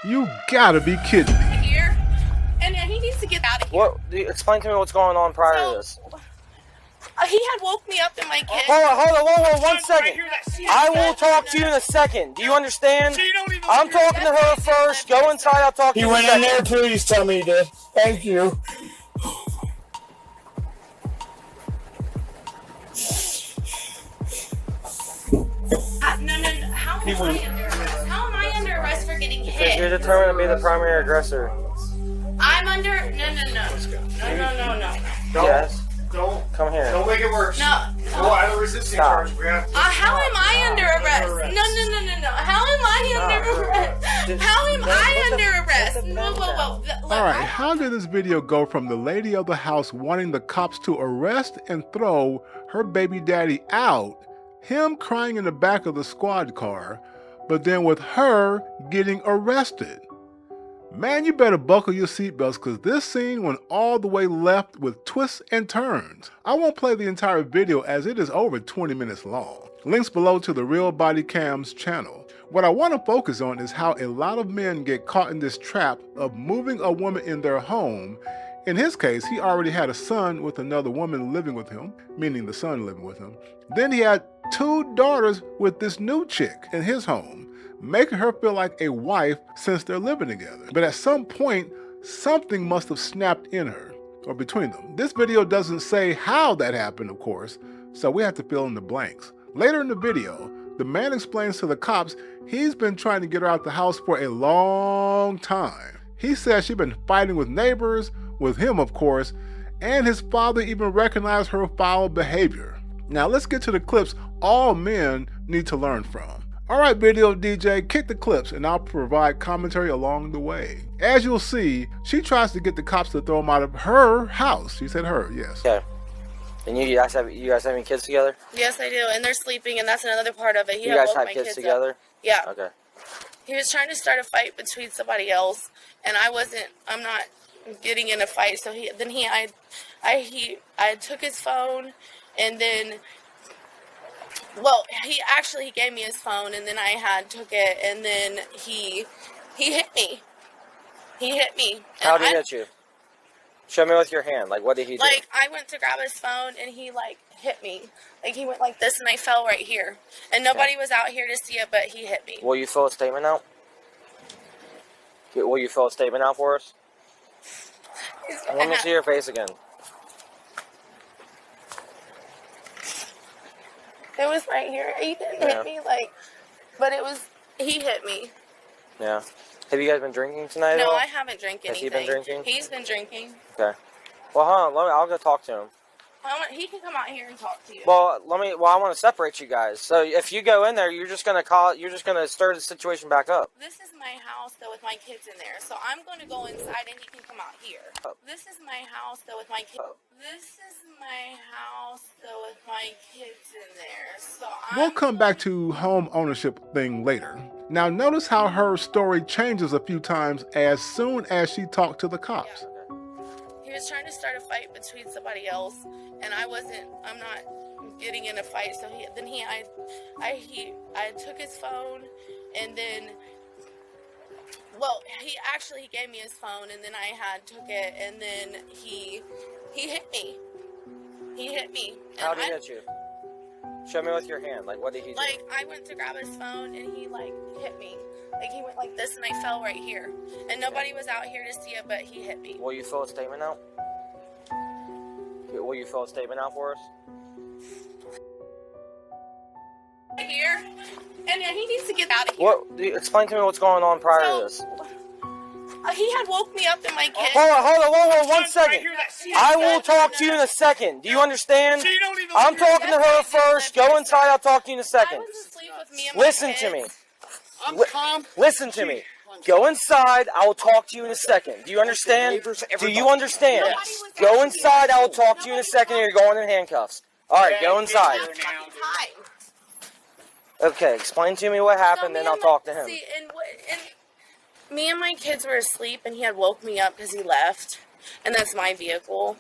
You gotta be kidding me. Here, and he needs to get out of here. What? Explain to me what's going on prior to this. He had woke me up in my kid. Hold on, 1 second. I will talk to you in a second. Do you understand? I'm talking to her first. Go inside. I'll talk to you in a second. He went in there, please tell me he did. Thank you. No. How am I under arrest? How am I under arrest for getting hit? Because you're determined to be the primary aggressor. I'm under. No. Yes. Don't come here. Don't make it worse. No. I have a resisting charge. We have to. How am I under arrest? No. How am I under arrest? How am I under arrest? Whoa. Alright, how did this video go from the lady of the house wanting the cops to arrest and throw her baby daddy out, him crying in the back of the squad car, but then with her getting arrested? Man, you better buckle your seatbelts because this scene went all the way left with twists and turns. I won't play the entire video as it is over 20 minutes long. Links below to the Real Body Cams channel. What I want to focus on is how a lot of men get caught in this trap of moving a woman in their home. In his case, he already had a son with another woman living with him, meaning the son living with him. Then he had 2 daughters with this new chick in his home, making her feel like a wife since they're living together. But at some point, something must have snapped in her, or between them. This video doesn't say how that happened, of course, so we have to fill in the blanks. Later in the video, the man explains to the cops he's been trying to get her out the house for a long time. He says she's been fighting with neighbors, with him of course, and his father even recognized her foul behavior. Now let's get to the clips all men need to learn from. Alright video DJ, kick the clips and I'll provide commentary along the way. As you'll see, she tries to get the cops to throw him out of her house. She said her, yes. Okay. And you guys have any kids together? Yes, I do, and they're sleeping, and that's another part of it. You guys have kids together? Up. Yeah. Okay. He was trying to start a fight between somebody else, and I'm not getting in a fight. So I took his phone, and then, he gave me his phone, and then I took it, and then he hit me. How did he hit you? Show me with your hand. Like, what did he do? Like, I went to grab his phone, and he, hit me. Like, he went like this, and I fell right here. And nobody was out here to see it, but he hit me. Will you fill a statement out? Will you fill a statement out for us? Let me see your face again. It was right here. He didn't hit me, but he hit me. Yeah. Have you guys been drinking tonight? No, I haven't drank anything. Has he been drinking? He's been drinking. Okay. Well, hold on. I'll go talk to him. He can come out here and talk to you. Well, I want to separate you guys. So if you go in there, you're just gonna stir the situation back up. This is my house, though, with my kids in there. So I'm going to go inside, and he can come out here. This is my house, though, with my kids. This is my house, though, with my kids in there. So we'll come back to home ownership thing later. Now notice how her story changes a few times as soon as she talked to the cops. Yeah. He was trying to start a fight between somebody else, and I'm not getting in a fight. So I took his phone, and then, he gave me his phone, and then I took it, and then he hit me. How did he hit you? Show me with your hand. Like, what did he do? Like, I went to grab his phone, and he, hit me. Like, he went like this, and I fell right here. And nobody was out here to see it, but he hit me. Will you fill a statement out? Will you fill a statement out for us? Here, and he needs to get out of here. What? Explain to me what's going on prior to this. He had woke me up in my kid. Hold on, 1 second. I will talk to you in a second. Do you understand? I'm talking to her first. Go inside. I'll talk to you in a second. I was asleep with me and my Listen to me. I'm calm. Listen to me. Go inside. I will talk to you in a second. Do you understand? Do you understand? Go inside. I will talk to you in a second. You're going in handcuffs. All right, go inside. Okay, explain to me what happened, then I'll talk to him. See, and me and my kids were asleep, and he had woke me up because he left, and that's my vehicle.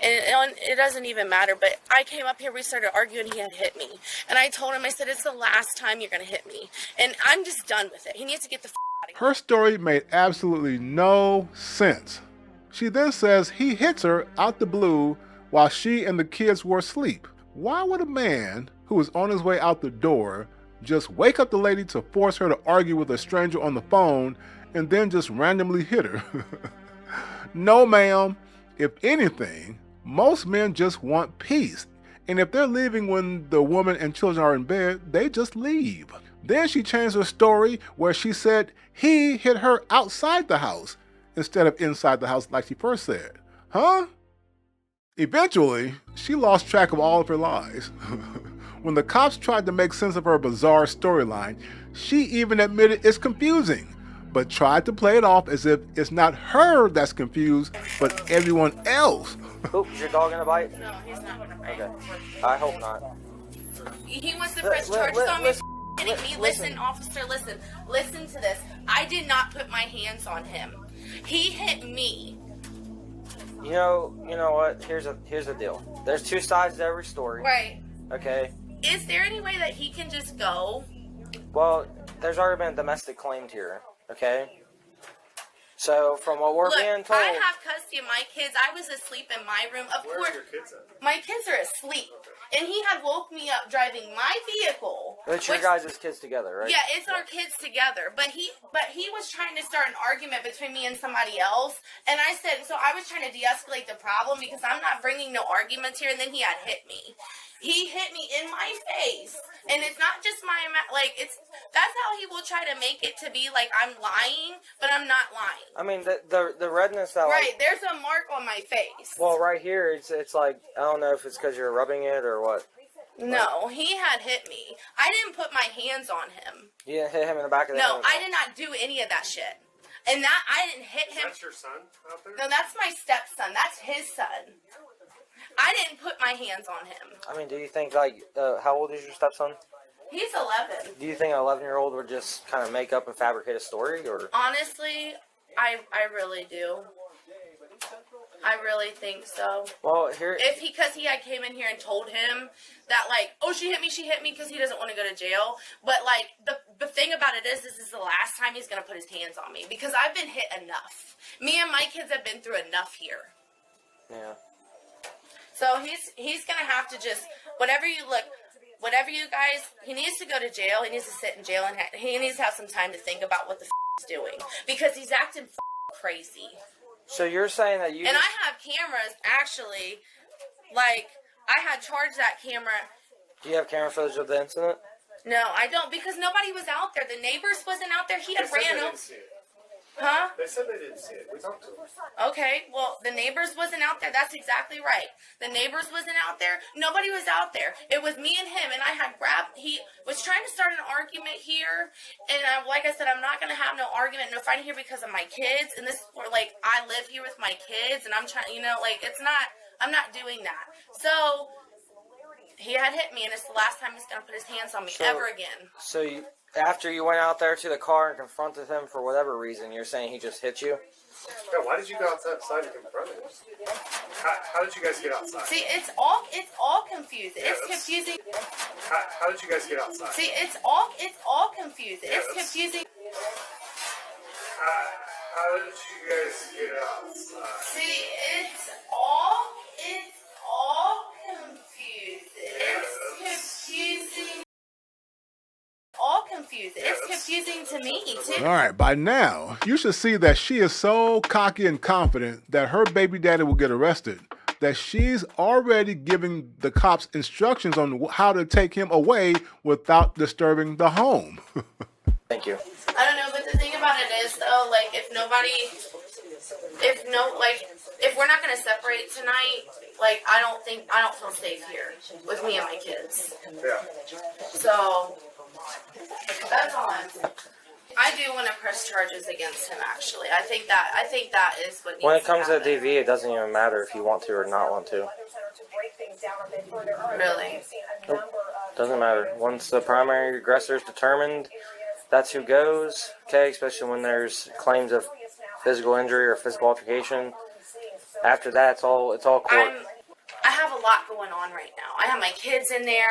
And it doesn't even matter, but I came up here, we started arguing, he had hit me. And I told him, I said, it's the last time you're going to hit me. And I'm just done with it. He needs to get the out of Her story made absolutely no sense. She then says he hits her out the blue while she and the kids were asleep. Why would a man who was on his way out the door just wake up the lady to force her to argue with a stranger on the phone and then just randomly hit her? No, ma'am. If anything, most men just want peace. And if they're leaving when the woman and children are in bed, they just leave. Then she changed her story where she said he hit her outside the house instead of inside the house like she first said. Huh? Eventually, she lost track of all of her lies. When the cops tried to make sense of her bizarre storyline, she even admitted it's confusing, but tried to play it off as if it's not her that's confused, but everyone else. Oop, is your dog gonna bite? No, he's not gonna bite. Okay. I hope not. He wants to press charges on me. Hitting me. Listen, officer, listen. Listen to this. I did not put my hands on him. He hit me. You know what? Here's the deal. There's two sides to every story. Right. Okay. Is there any way that he can just go? Well, there's already been a domestic claim here. Okay. So from what we're being told, I have custody of my kids. I was asleep in my room. Of course, your kids at? my kids are asleep, and he had woke me up driving my vehicle. it's your guys' kids together, right? Yeah, it's our kids together. But he was trying to start an argument between me and somebody else, and I said, so I was trying to de-escalate the problem because I'm not bringing no arguments here. And then he had hit me. He hit me in my face, and it's not just that's how he will try to make it to be like I'm lying, but I'm not lying. I mean, the redness that Right, there's a mark on my face. Well, right here, it's like I don't know if it's because you're rubbing it or what. No, he had hit me. I didn't put my hands on him. You didn't hit him in the back of the head. No, I did not do any of that shit. And that I didn't hit him. That's your son out there? No, that's my stepson. That's his son. I didn't put my hands on him. I mean, do you think how old is your stepson? He's 11. Do you think an 11-year-old would just kind of make up and fabricate a story, or? Honestly, I really do. I really think so. Well, here. Because he had came in here and told him that she hit me because he doesn't want to go to jail. But the thing about it is, this is the last time he's gonna put his hands on me because I've been hit enough. Me and my kids have been through enough here. Yeah. So he's gonna have to just whatever you guys. He needs to go to jail. He needs to sit in jail and he needs to have some time to think about what the he's doing because he's acting crazy. So you're saying that you... And I have cameras, actually. I had charged that camera. Do you have camera footage of the incident? No, I don't, because nobody was out there. The neighbors wasn't out there. He had ran over. Huh? They said they didn't see it. We talked to them. Okay, well, the neighbors wasn't out there. That's exactly right. The neighbors wasn't out there. Nobody was out there. It was me and him, and I had he was trying to start an argument here, and like I said, I'm not going to have no argument, no fighting here because of my kids, and this is where, I live here with my kids, and I'm trying, it's not, I'm not doing that. So, he had hit me, and it's the last time he's going to put his hands on me ever again. So after you went out there to the car and confronted him for whatever reason, you're saying he just hit you? Yeah, why did you go outside and confront him? How did you guys get outside? See, it's all confusing. It's confusing. How did you guys get outside? See, it's all confusing. It's confusing. How did you guys get outside? See, it's all confusing. It's confusing. All confusing. It's confusing to me, too. All right, by now, you should see that she is so cocky and confident that her baby daddy will get arrested, that she's already giving the cops instructions on how to take him away without disturbing the home. Thank you. I don't know, but the thing about it is, though, if we're not going to separate tonight, I don't feel safe here with me and my kids. Yeah. So, that's all I'm saying. I do want to press charges against him, actually. I think that is what needs When it comes to happen. the DV, it doesn't even matter if you want to or not want to. Really? Nope. Doesn't matter. Once the primary aggressor is determined, that's who goes. Okay, especially when there's claims of physical injury or physical altercation. After that, it's all court. I have a lot going on right now. I have my kids in there.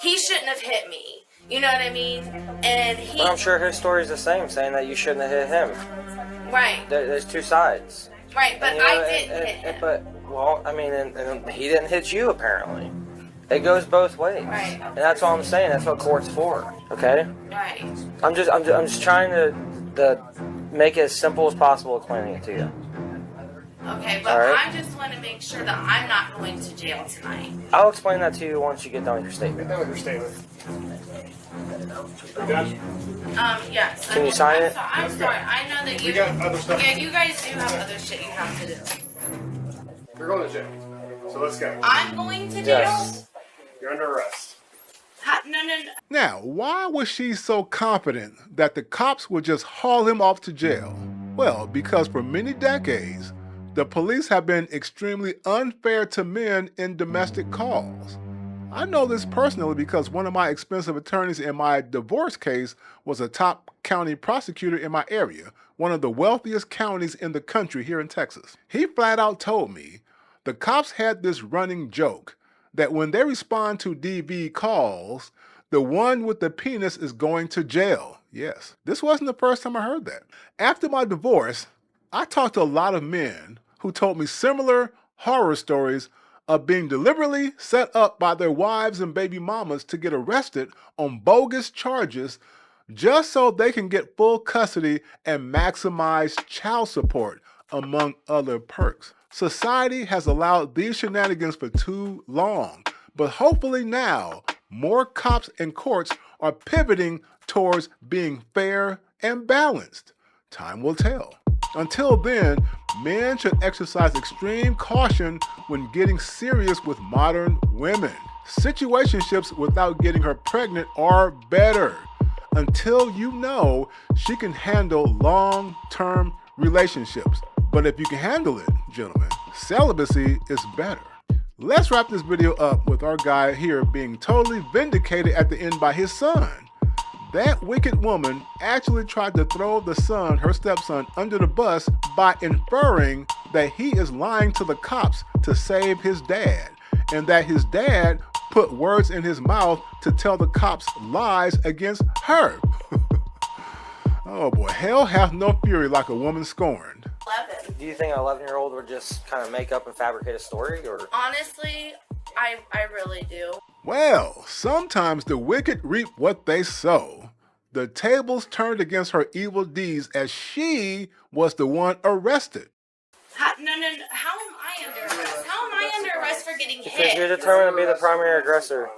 He shouldn't have hit me. You know what I mean? And he, But I'm sure his story's the same, saying that you shouldn't have hit him. right, There's two sides. right, but And, you know, I didn't hit him. But, well, I mean, and he didn't hit you, apparently. It goes both ways. Right. And that's all I'm saying. That's what court's for. Okay? Right. I'm just trying to make it as simple as possible explaining it to you. Okay, but All right. I just want to make sure that I'm not going to jail tonight. I'll explain that to you once you get done with your statement. Get done with your statement. You done? Yes. Can you sign it? I'm sorry. I know that you. We got other stuff. Yeah, you guys do have other shit you have to do. You're going to jail. So let's go. I'm going to jail. Yes. You're under arrest. No. Now, why was she so confident that the cops would just haul him off to jail? Well, because for many decades, the police have been extremely unfair to men in domestic calls. I know this personally because one of my expensive attorneys in my divorce case was a top county prosecutor in my area, one of the wealthiest counties in the country here in Texas. He flat out told me the cops had this running joke that when they respond to DV calls, the one with the penis is going to jail. Yes, this wasn't the first time I heard that. After my divorce, I talked to a lot of men who told me similar horror stories of being deliberately set up by their wives and baby mamas to get arrested on bogus charges just so they can get full custody and maximize child support, among other perks. Society has allowed these shenanigans for too long, but hopefully now more cops and courts are pivoting towards being fair and balanced. Time will tell. Until then, men should exercise extreme caution when getting serious with modern women. Situationships without getting her pregnant are better until you know she can handle long-term relationships. But if you can handle it, gentlemen, celibacy is better. Let's wrap this video up with our guy here being totally vindicated at the end by his son. That wicked woman actually tried to throw the son, her stepson, under the bus by inferring that he is lying to the cops to save his dad, and that his dad put words in his mouth to tell the cops lies against her. Oh boy, hell hath no fury like a woman scorned. 11. Do you think an 11-year-old would just kind of make up and fabricate a story, or? Honestly, I really do. Well, sometimes the wicked reap what they sow. The tables turned against her evil deeds as she was the one arrested. No. How am I under arrest? How am I under arrest for getting Because you're hit? determined to be the primary aggressor.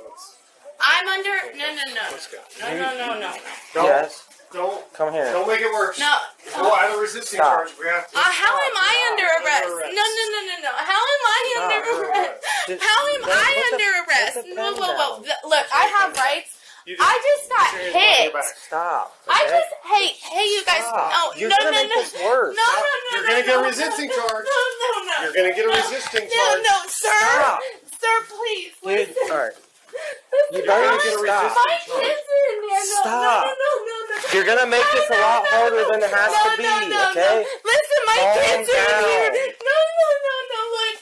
I'm under. No. No. Yes. Don't Come here. Don't make it worse. No. Go out of resisting Stop. charge. We have to. How am I under arrest? arrest. No. How am I under Stop. arrest? Just- How am Put I the- under put arrest? the pen Whoa. down. Look, I have rights. You I just got put your hands behind hit. your back. Stop. I okay? just hey you guys. Stop. No, You're no, gonna no, make no. this worse. No. You're gonna get a resisting charge. No. You're gonna get a resisting charge. No, sir. Stop. Sir, please. Dude, Listen. alright. You Listen, better how get a much- resisting My charge. kids are in there. No. Stop. No. You're gonna make this a lot harder than it has to be, okay? Listen, my Calm kids are in here. down. No. Look.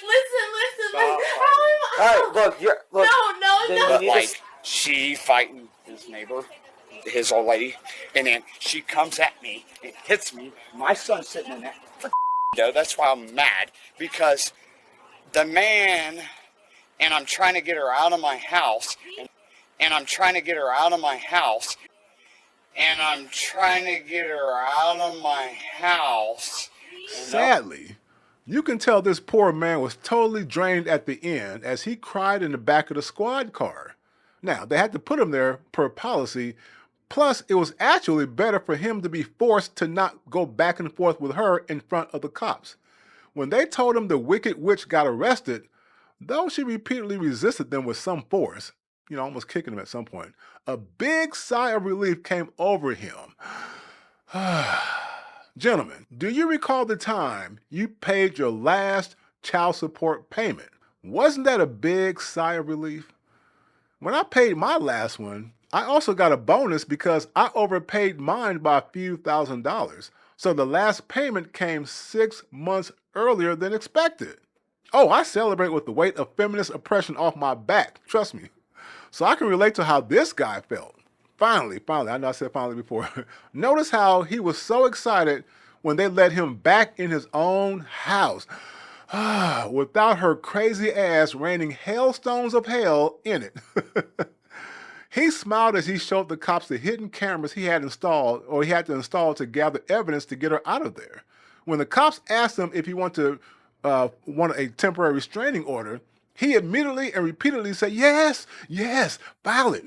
Listen. Stop. How am I? Alright, look. No. Then you Like just- she fighting his neighbor, his old lady, and then she comes at me and hits me. My son's sitting in that window. That's why I'm mad, because the man, and I'm trying to get her out of my house, and I'm trying to get her out of my house, and I'm trying to get her out of my house. Sadly, you can tell this poor man was totally drained at the end as he cried in the back of the squad car. Now, they had to put him there per policy, plus it was actually better for him to be forced to not go back and forth with her in front of the cops. When they told him the wicked witch got arrested, though she repeatedly resisted them with some force, almost kicking him at some point, a big sigh of relief came over him. Gentlemen, do you recall the time you paid your last child support payment? Wasn't that a big sigh of relief? When I paid my last one, I also got a bonus because I overpaid mine by a few $1,000s. So the last payment came 6 months earlier than expected. Oh, I celebrate with the weight of feminist oppression off my back, trust me. So I can relate to how this guy felt. Finally, I know I said finally before. Notice how he was so excited when they let him back in his own house without her crazy ass raining hailstones of hell in it. He smiled as he showed the cops the hidden cameras he had installed, or he had to install to gather evidence to get her out of there. When the cops asked him if he wanted a temporary restraining order, he immediately and repeatedly said, yes, file it.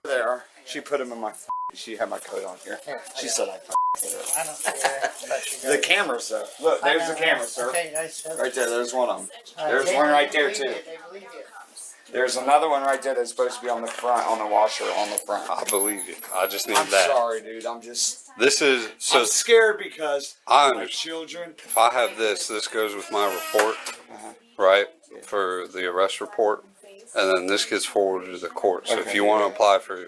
There, she put him in my. She had my coat on here. She said I put it. The cameras, though. Look, there's the camera, sir. Right there. There's one of them. There's one right there too. There's another one right there that's supposed to be on the front, on the washer, on the front. I believe you. I just need I'm that. sorry, dude. I'm I'm scared because I my understand. children. If I have this goes with my report, right, for the arrest report, and then this gets forwarded to the court. So if you want to apply for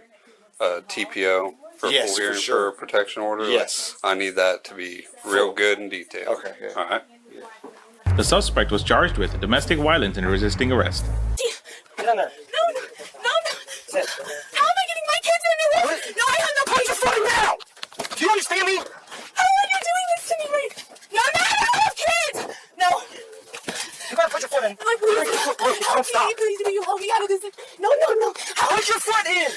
TPO, for Yes, full for hearing sure. for a protection order, Yes. I need that to be real good and detailed. Okay, good. All right. The suspect was charged with domestic violence and resisting arrest. Get in there. No. How am I getting my kids in there? No, I have no place to put them now. Do you understand me? How are you doing this to me right now? No, I have kids. No. You gotta put your foot in. I'm like, please, Don't stop. please, will you hold me out of this? No. How Put your foot in.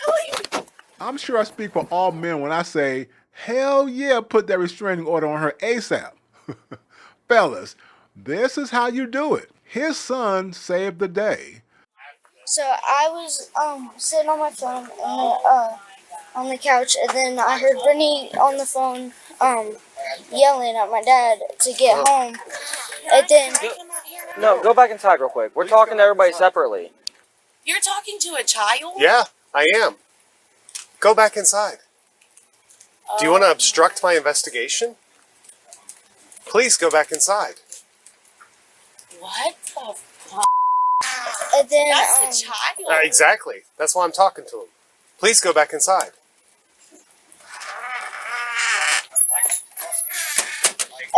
are you? I'm sure I speak for all men when I say, hell yeah, put that restraining order on her ASAP. Fellas, this is how you do it. His son saved the day. So I was sitting on my phone on the couch, and then I heard Brittany on the phone yelling at my dad to get home. And then No, go back inside real quick. We're talking to everybody separately. You're talking to a child? Yeah, I am. Go back inside. Do you want to obstruct my investigation? Please go back inside. What the fuck? and then That's a child. Exactly. That's why I'm talking to him. Please go back inside.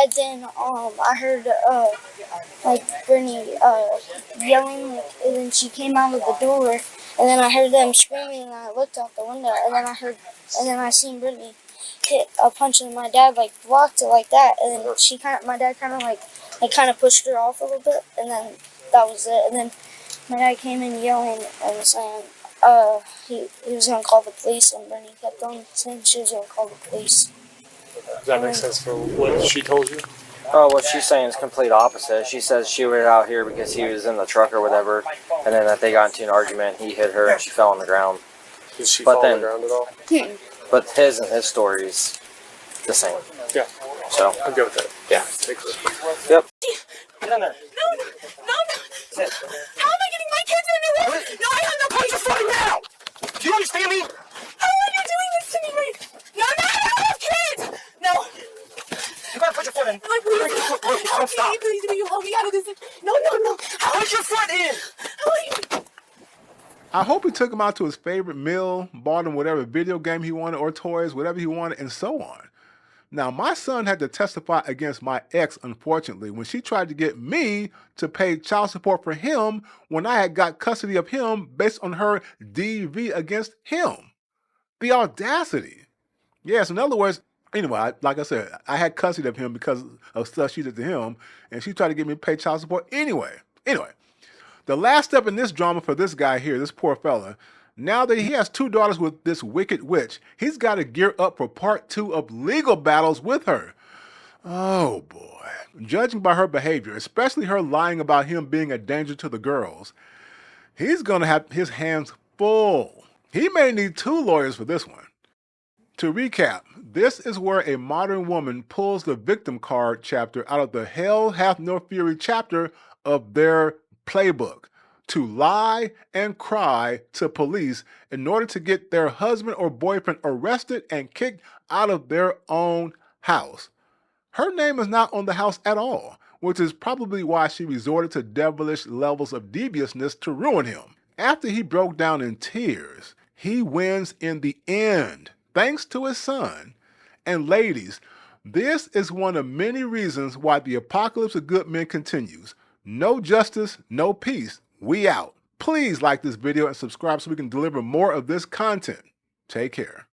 And then I heard like Brittany yelling, and then she came out of the door, and then I heard them screaming, and I looked out the window, and then I seen Brittany hit a punch, and my dad like blocked it like that, and then my dad kind of pushed her off a little bit, and then that was it. And then my dad came in yelling and saying he was gonna call the police, and Brittany kept on saying she was gonna call the police. Does that make sense for what she told you? Oh, what she's saying is complete opposite. She says she was out here because he was in the truck or whatever, and then that they got into an argument. He hit her and she fell on the ground. Did she But fall then- on the ground at all? But his and his story is the same. Yeah, So, I'm good with that. Yeah, take it. yep. Get in there. No. Sit. How am I getting my kids in there? No, I have no place to put them now. Do you understand me? How are you doing this to me right now? No, I have kids. No. You gotta put your foot in. I'm like, please, Don't stop. please, will you hold me out of this? No. Put your foot in. How are you? I hope he took him out to his favorite meal, bought him whatever video game he wanted or toys, whatever he wanted, and so on. Now, my son had to testify against my ex, unfortunately, when she tried to get me to pay child support for him when I had got custody of him based on her DV against him. The audacity. Yes, in other words, anyway, like I said, I had custody of him because of stuff she did to him, and she tried to get me to pay child support anyway. The last step in this drama for this guy here, this poor fella, now that he has 2 daughters with this wicked witch, he's got to gear up for part 2 of legal battles with her. Oh boy. Judging by her behavior, especially her lying about him being a danger to the girls, he's going to have his hands full. He may need 2 lawyers for this one. To recap, this is where a modern woman pulls the victim card chapter out of the Hell Hath No Fury chapter of their playbook to lie and cry to police in order to get their husband or boyfriend arrested and kicked out of their own house. Her name is not on the house at all, which is probably why she resorted to devilish levels of deviousness to ruin him. After he broke down in tears, he wins in the end, thanks to his son. And ladies, this is one of many reasons why the apocalypse of good men continues. No justice, no peace. We out. Please like this video and subscribe so we can deliver more of this content. Take care.